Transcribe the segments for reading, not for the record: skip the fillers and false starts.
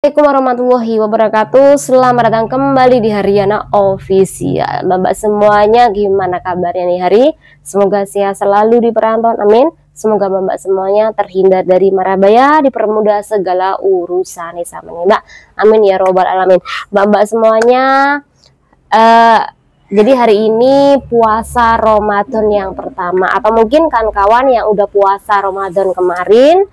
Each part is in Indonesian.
Assalamualaikum warahmatullahi wabarakatuh. Selamat datang kembali di Haryana Official. Bapak semuanya, gimana kabarnya nih hari? Semoga sehat selalu di perantauan, amin. Semoga bapak semuanya terhindar dari mara bahaya, dipermudah segala urusan nih sama nih mbak, amin ya robbal alamin. Bapak semuanya, jadi hari ini puasa Ramadan yang pertama, atau mungkin kan kawan yang udah puasa Ramadan kemarin,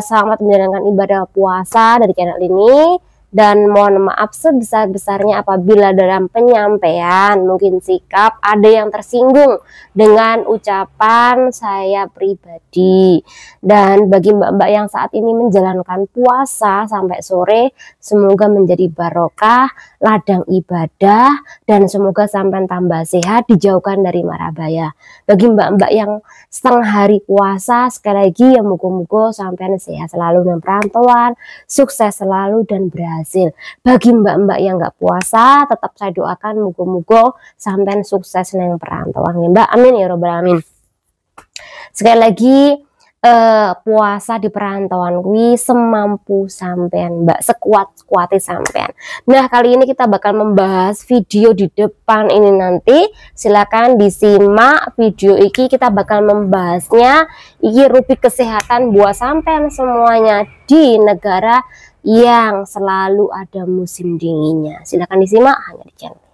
selamat menjalankan ibadah puasa dari channel ini, dan mohon maaf sebesar-besarnya apabila dalam penyampaian mungkin sikap ada yang tersinggung dengan ucapan saya pribadi. Dan bagi mbak-mbak yang saat ini menjalankan puasa sampai sore, semoga menjadi barokah, ladang ibadah, dan semoga sampai tambah sehat, dijauhkan dari mara bahaya. Bagi mbak-mbak yang setengah hari puasa, sekali lagi ya moga-moga sampai sehat selalu dan perantauan, sukses selalu dan berhasil. Bagi mbak-mbak yang nggak puasa, tetap saya doakan moga-moga sampai sukses dengan perantauan ya mbak, amin ya robbal alamin. Sekali lagi, puasa di perantauan gue semampu sampean mbak, sekuat-kuatnya sampean. Nah kali ini kita bakal membahas video di depan ini nanti, silakan disimak video ini. Kita bakal membahasnya ini rubrik kesehatan buat sampean semuanya di negara yang selalu ada musim dinginnya. Silakan disimak hanya di channel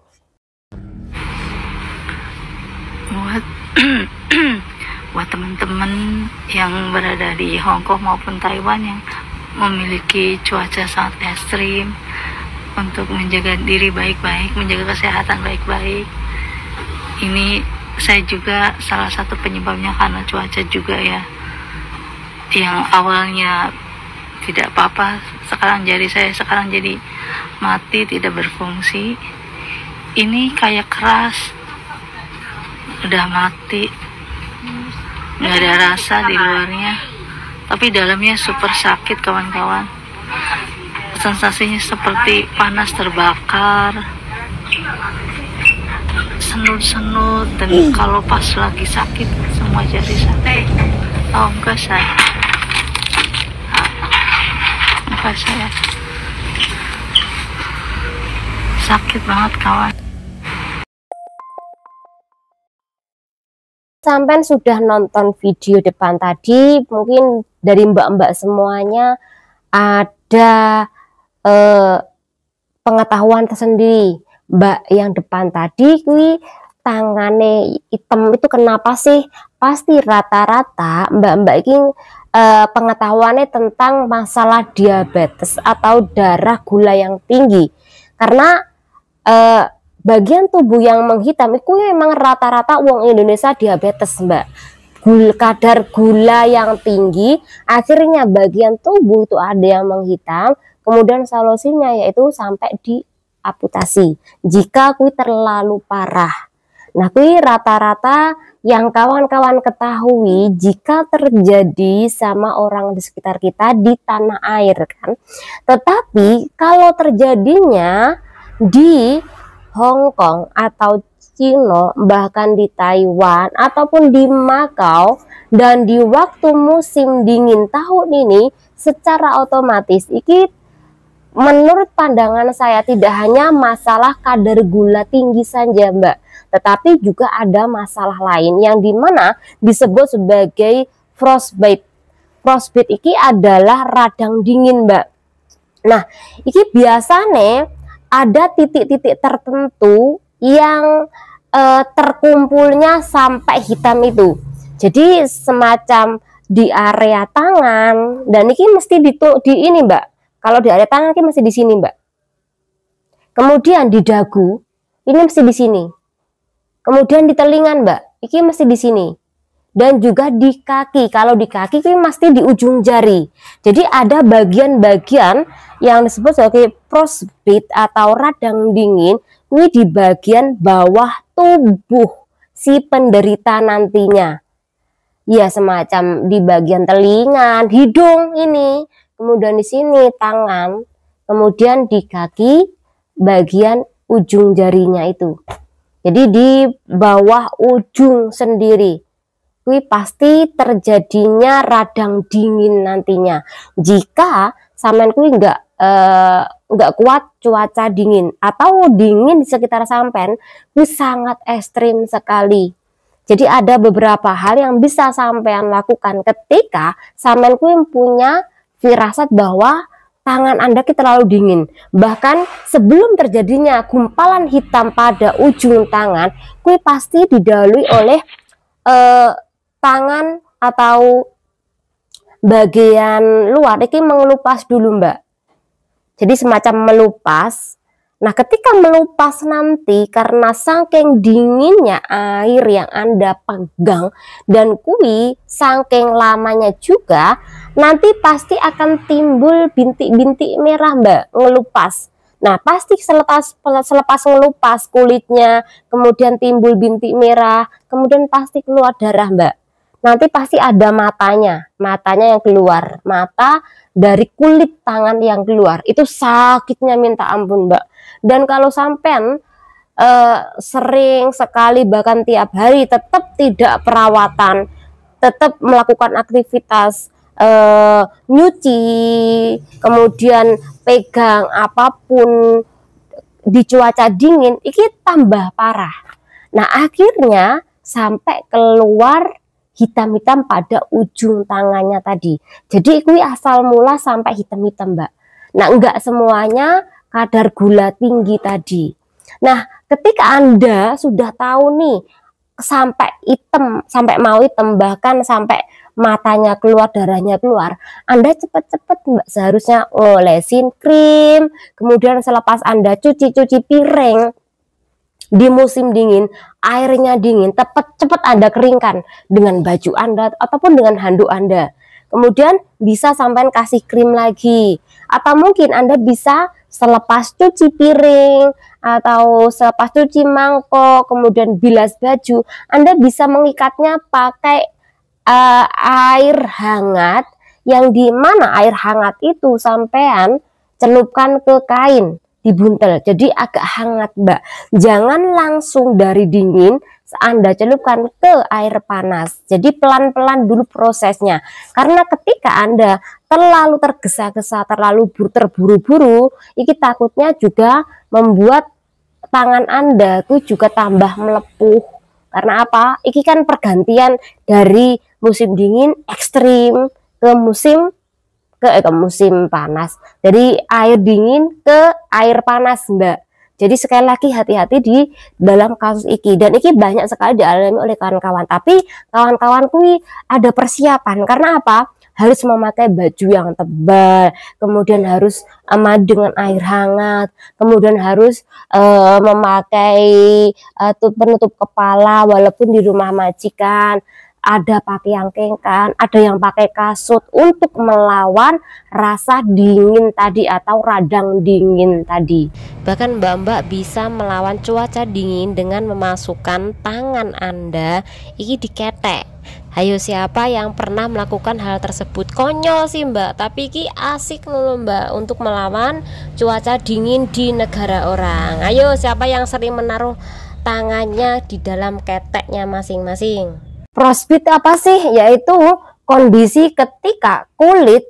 buat teman-teman yang berada di Hong Kong maupun Taiwan yang memiliki cuaca sangat ekstrim, untuk menjaga diri baik-baik, menjaga kesehatan baik-baik. Ini saya juga salah satu penyebabnya karena cuaca juga ya, yang awalnya tidak apa-apa, sekarang jadi mati, tidak berfungsi. Ini kayak keras, udah mati, nggak ada rasa di luarnya, tapi dalamnya super sakit kawan-kawan. Sensasinya seperti panas terbakar, senut-senut, dan kalau pas lagi sakit semua jadi sakit. Oh enggak saya, sakit banget kawan. Sampai sudah nonton video depan tadi, mungkin dari mbak-mbak semuanya ada pengetahuan tersendiri. Mbak yang depan tadi kui tangannya hitam itu kenapa sih? Pasti rata-rata mbak-mbak ini pengetahuannya tentang masalah diabetes atau darah gula yang tinggi, karena bagian tubuh yang menghitam itu memang rata-rata uang Indonesia diabetes mbak. Kadar gula yang tinggi, akhirnya bagian tubuh itu ada yang menghitam, kemudian solusinya yaitu sampai di amputasi jika kui terlalu parah. Nah kui rata-rata yang kawan-kawan ketahui jika terjadi sama orang di sekitar kita di tanah air kan. Tetapi kalau terjadinya di Hong Kong atau Cina, bahkan di Taiwan ataupun di Makau, dan di waktu musim dingin tahun ini, secara otomatis ini menurut pandangan saya tidak hanya masalah kadar gula tinggi saja mbak, tetapi juga ada masalah lain yang dimana disebut sebagai frostbite. Frostbite ini adalah radang dingin mbak. Nah ini biasanya ada titik-titik tertentu yang terkumpulnya sampai hitam itu. Jadi semacam di area tangan, dan ini mesti di ini mbak. Kalau di area tangan ini mesti di sini mbak. Kemudian di dagu ini mesti di sini. Kemudian di telinga mbak, ini mesti di sini. Dan juga di kaki, kalau di kaki ini mesti di ujung jari. Jadi ada bagian-bagian yang disebut sebagai frostbite atau radang dingin, ini di bagian bawah tubuh si penderita nantinya. Ya semacam di bagian telinga, hidung ini, kemudian di sini tangan, kemudian di kaki bagian ujung jarinya itu. Jadi di bawah ujung sendiri. Pasti terjadinya radang dingin nantinya jika sampean kuwi nggak kuat cuaca dingin atau dingin di sekitar sampean kuwi sangat ekstrim sekali. Jadi ada beberapa hal yang bisa sampean lakukan ketika sampean kuwi punya firasat bahwa tangan Anda terlalu dingin. Bahkan sebelum terjadinya gumpalan hitam pada ujung tangan, kuwi pasti didahului oleh tangan atau bagian luar ini mengelupas dulu, Mbak. Jadi semacam melupas. Nah, ketika melupas nanti karena saking dinginnya air yang Anda pegang dan kuwi saking lamanya juga, nanti pasti akan timbul bintik-bintik merah, Mbak, ngelupas. Nah, pasti selepas ngelupas kulitnya, kemudian timbul bintik merah, kemudian pasti keluar darah, Mbak. Nanti pasti ada matanya yang keluar, mata dari kulit tangan yang keluar. Itu sakitnya minta ampun, Mbak. Dan kalau sampean sering sekali bahkan tiap hari tetap tidak perawatan, tetap melakukan aktivitas nyuci, kemudian pegang apapun di cuaca dingin, ini tambah parah. Nah, akhirnya sampai keluar hitam-hitam pada ujung tangannya tadi. Jadi kuwi asal mula sampai hitam-hitam, Mbak. Nah, enggak semuanya kadar gula tinggi tadi. Nah, ketika Anda sudah tahu nih sampai hitam, sampai mau hitam, bahkan sampai matanya keluar, darahnya keluar, Anda cepet-cepet, Mbak, seharusnya olesin krim, kemudian selepas Anda cuci piring di musim dingin, airnya dingin, cepet Anda keringkan dengan baju Anda ataupun dengan handuk Anda. Kemudian bisa sampai kasih krim lagi, atau mungkin Anda bisa selepas cuci piring atau selepas cuci mangkok, kemudian bilas baju, Anda bisa mengikatnya pakai air hangat, yang dimana air hangat itu sampean celupkan ke kain, dibuntel, jadi agak hangat, Mbak. Jangan langsung dari dingin Anda celupkan ke air panas. Jadi pelan-pelan dulu prosesnya. Karena ketika Anda terlalu tergesa-gesa, terlalu terburu-buru, ini takutnya juga membuat tangan Anda itu juga tambah melepuh. Karena apa? Ini kan pergantian dari musim dingin ekstrim ke musim panas. Dari air dingin ke air panas, Mbak. Jadi sekali lagi hati-hati di dalam kasus iki, dan iki banyak sekali dialami oleh kawan-kawan. Tapi kawan-kawan kuwi ada persiapan, karena apa? Harus memakai baju yang tebal, kemudian harus mandi dengan air hangat, kemudian harus memakai penutup kepala walaupun di rumah majikan. Ada pakai yang kengkan, ada yang pakai kasut untuk melawan rasa dingin tadi atau radang dingin tadi. Bahkan mbak-mbak bisa melawan cuaca dingin dengan memasukkan tangan Anda ini diketek. Hayo, siapa yang pernah melakukan hal tersebut? Konyol sih, Mbak, tapi ini asik loh, Mbak, untuk melawan cuaca dingin di negara orang. Ayo, siapa yang sering menaruh tangannya di dalam keteknya masing-masing? Frostbite apa sih? Yaitu kondisi ketika kulit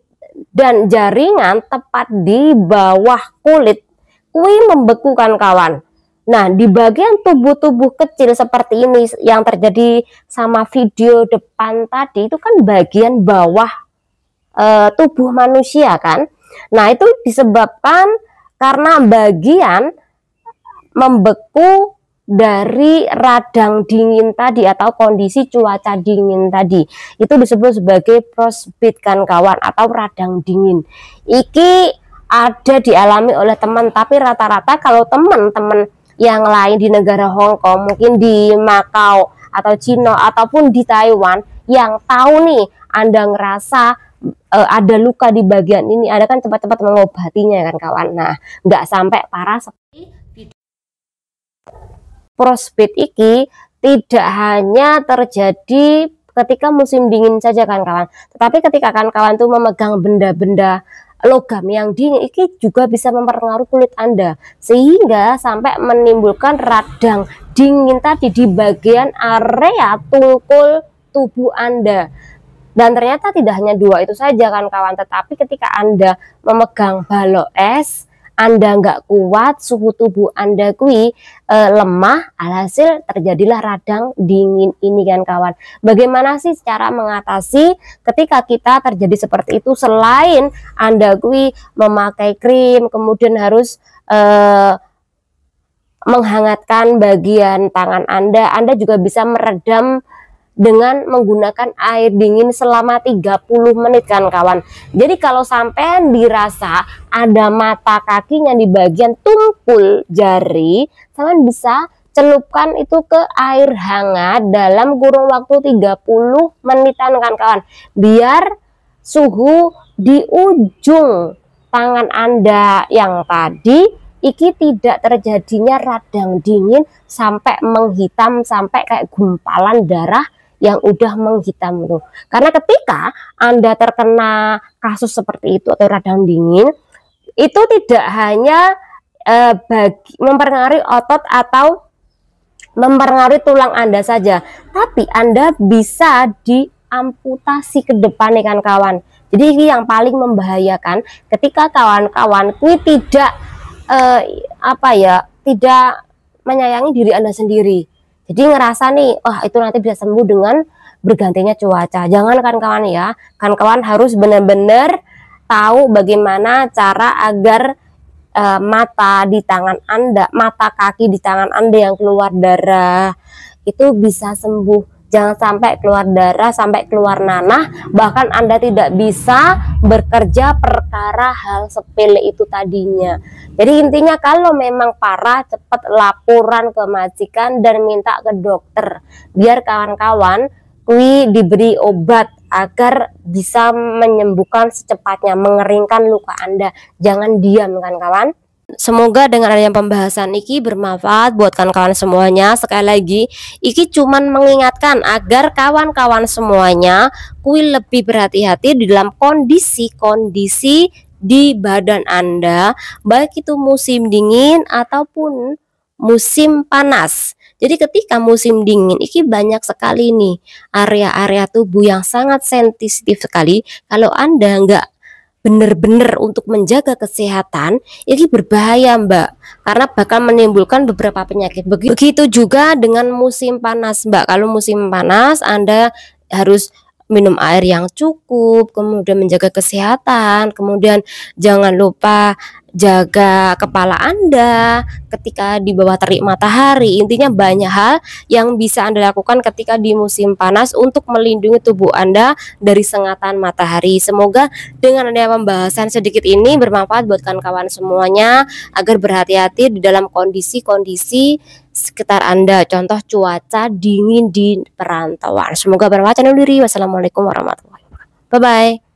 dan jaringan tepat di bawah kulit kuwi membeku kan kawan. Nah, di bagian tubuh-tubuh kecil seperti ini yang terjadi sama video depan tadi, itu kan bagian bawah tubuh manusia kan. Nah, itu disebabkan karena bagian membeku dari radang dingin tadi atau kondisi cuaca dingin tadi. Itu disebut sebagai frostbite kan kawan, atau radang dingin. Iki ada dialami oleh teman, tapi rata-rata kalau teman-teman yang lain di negara Hong Kong, mungkin di Makau atau Cina ataupun di Taiwan, yang tahu nih Anda ngerasa ada luka di bagian ini, Anda kan cepat-cepat mengobatinya kan kawan. Nah, nggak sampai parah seperti frostbite iki tidak hanya terjadi ketika musim dingin saja kan kawan, tetapi ketika kawan tuh memegang benda-benda logam yang dingin, ini juga bisa mempengaruhi kulit Anda sehingga sampai menimbulkan radang dingin tadi di bagian area tungkul tubuh Anda. Dan ternyata tidak hanya dua itu saja kan kawan, tetapi ketika Anda memegang balok es, Anda nggak kuat, suhu tubuh Anda lemah, alhasil terjadilah radang dingin ini kan kawan. Bagaimana sih cara mengatasi ketika kita terjadi seperti itu? Selain Anda memakai krim, kemudian harus menghangatkan bagian tangan Anda juga bisa meredam dengan menggunakan air dingin selama 30 menit kan kawan. Jadi kalau sampai dirasa ada mata kakinya di bagian tumpul jari, kalian bisa celupkan itu ke air hangat dalam kurun waktu 30 menitan kan kawan. Biar suhu di ujung tangan Anda yang tadi iki tidak terjadinya radang dingin sampai menghitam, sampai kayak gumpalan darah yang udah menghitam tuh. Karena ketika Anda terkena kasus seperti itu atau radang dingin, itu tidak hanya mempengaruhi otot atau mempengaruhi tulang Anda saja, tapi Anda bisa diamputasi ke depan nih kan kawan. Jadi ini yang paling membahayakan ketika kawan-kawan tidak tidak menyayangi diri Anda sendiri. Jadi ngerasa nih, itu nanti bisa sembuh dengan bergantinya cuaca. Jangan kan kawan ya, kan kawan harus benar-benar tahu bagaimana cara agar mata di tangan Anda, mata kaki di tangan Anda yang keluar darah itu bisa sembuh. Jangan sampai keluar darah, sampai keluar nanah, bahkan Anda tidak bisa bekerja perkara hal sepele itu tadinya. Jadi intinya kalau memang parah, cepat laporan ke majikan dan minta ke dokter biar kawan-kawan diberi obat agar bisa menyembuhkan secepatnya, mengeringkan luka Anda. Jangan diam kan kawan. Semoga dengan adanya pembahasan iki bermanfaat buat kawan-kawan semuanya. Sekali lagi, iki cuman mengingatkan agar kawan-kawan semuanya lebih berhati-hati di dalam kondisi-kondisi di badan Anda, baik itu musim dingin ataupun musim panas. Jadi ketika musim dingin iki banyak sekali nih area-area tubuh yang sangat sensitif sekali. Kalau Anda nggak benar-benar untuk menjaga kesehatan, ini berbahaya Mbak, karena bakal menimbulkan beberapa penyakit. Begitu juga dengan musim panas Mbak. Kalau musim panas Anda harus minum air yang cukup, kemudian menjaga kesehatan, kemudian jangan lupa jaga kepala Anda ketika di bawah terik matahari. Intinya banyak hal yang bisa Anda lakukan ketika di musim panas untuk melindungi tubuh Anda dari sengatan matahari. Semoga dengan adanya pembahasan sedikit ini bermanfaat buat kawan-kawan semuanya agar berhati-hati di dalam kondisi-kondisi sekitar Anda, contoh cuaca dingin di perantauan. Semoga bermanfaat. Wassalamualaikum warahmatullahi wabarakatuh. Bye bye.